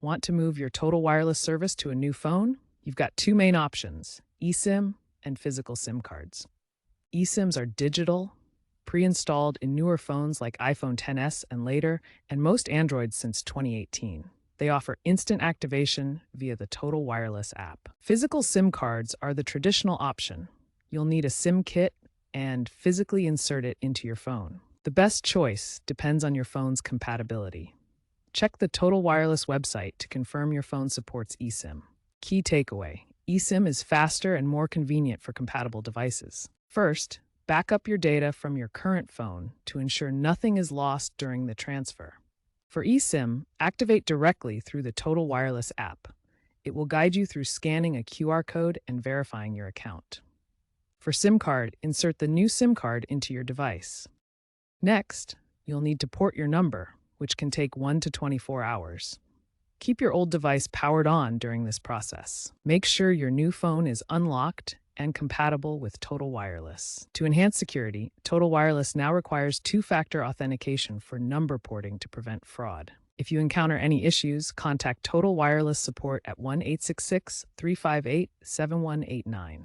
Want to move your total wireless service to a new phone? You've got two main options, eSIM and physical SIM cards. eSIMs are digital, pre-installed in newer phones like iPhone XS and later, and most Androids since 2018. They offer instant activation via the Total Wireless app. Physical SIM cards are the traditional option. You'll need a SIM kit and physically insert it into your phone. The best choice depends on your phone's compatibility. Check the Total Wireless website to confirm your phone supports eSIM. Key takeaway: eSIM is faster and more convenient for compatible devices. First, back up your data from your current phone to ensure nothing is lost during the transfer. For eSIM, activate directly through the Total Wireless app. It will guide you through scanning a QR code and verifying your account. For SIM card, insert the new SIM card into your device. Next, you'll need to port your number, which can take 1 to 24 hours. Keep your old device powered on during this process. Make sure your new phone is unlocked and compatible with Total Wireless. To enhance security, Total Wireless now requires two-factor authentication for number porting to prevent fraud. If you encounter any issues, contact Total Wireless support at 1-866-358-7189.